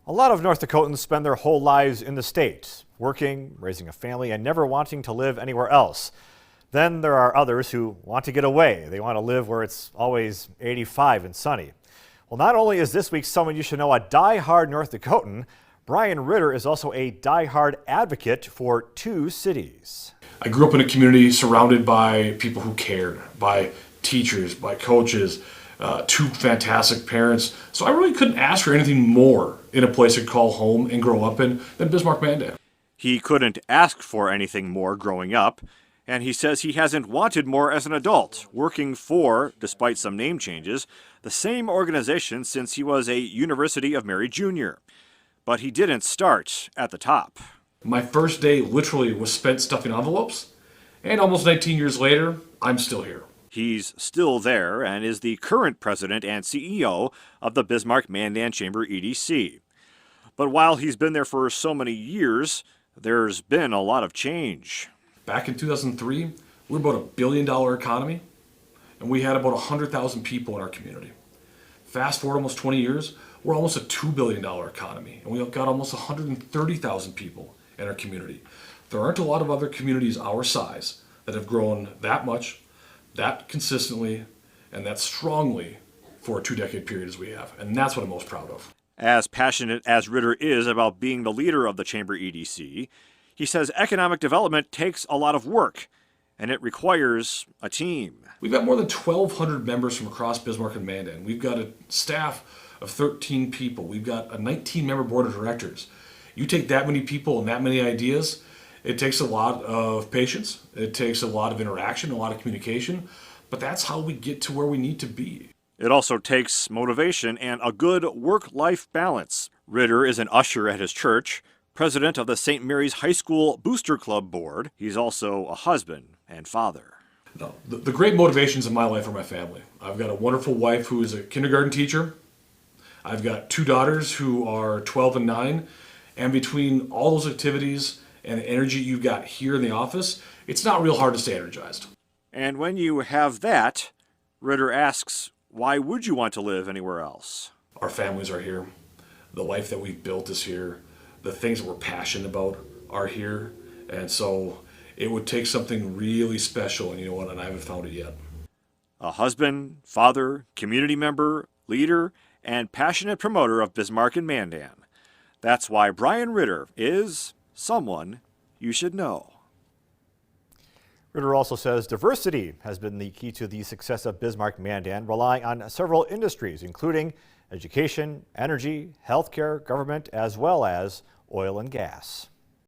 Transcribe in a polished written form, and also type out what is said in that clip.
A lot of North Dakotans spend their whole lives in the state, working, raising a family, and never wanting to live anywhere else. Then there are others who want to get away. They want to live where it's always 85 and sunny. Well, not only is this week someone you should know a die-hard North Dakotan, Brian Ritter is also a die-hard advocate for two cities. I grew up in a community surrounded by people who cared, by teachers, by coaches, two fantastic parents. So I really couldn't ask for anything more in a place to call home and grow up in than Bismarck-Mandan. He couldn't ask for anything more growing up, and he says he hasn't wanted more as an adult, working for, despite some name changes, the same organization since he was a University of Mary Junior. But he didn't start at the top. My first day literally was spent stuffing envelopes, and almost 19 years later, I'm still here. He's still there and is the current president and CEO of the Bismarck-Mandan Chamber EDC. But while he's been there for so many years, there's been a lot of change. Back in 2003, we were about $1 billion economy, and we had about 100,000 people in our community. Fast forward almost 20 years, we're almost a $2 billion economy, and we've got almost 130,000 people in our community. There aren't a lot of other communities our size that have grown that much, that consistently, and that strongly for a two-decade period as we have, and that's what I'm most proud of. As passionate as Ritter is about being the leader of the Chamber EDC, he says economic development takes a lot of work, and it requires a team. We've got more than 1,200 members from across Bismarck and Mandan. We've got a staff of 13 people. We've got a 19-member board of directors. You take that many people and that many ideas, it takes a lot of patience, it takes a lot of interaction, a lot of communication, but that's how we get to where we need to be. It also takes motivation and a good work-life balance. Ritter is an usher at his church, president of the St. Mary's High School Booster Club Board. He's also a husband and father. No, the great motivations in my life are my family. I've got a wonderful wife who is a kindergarten teacher. I've got two daughters who are 12 and 9. And between all those activities and the energy you've got here in the office, it's not real hard to stay energized. And when you have that, Ritter asks, why would you want to live anywhere else? Our families are here. The life that we've built is here. The things that we're passionate about are here. And so it would take something really special, and you know what, and I haven't found it yet. A husband, father, community member, leader, and passionate promoter of Bismarck and Mandan. That's why Brian Ritter is someone you should know. Ritter also says diversity has been the key to the success of Bismarck-Mandan, relying on several industries, including education, energy, healthcare, government, as well as oil and gas.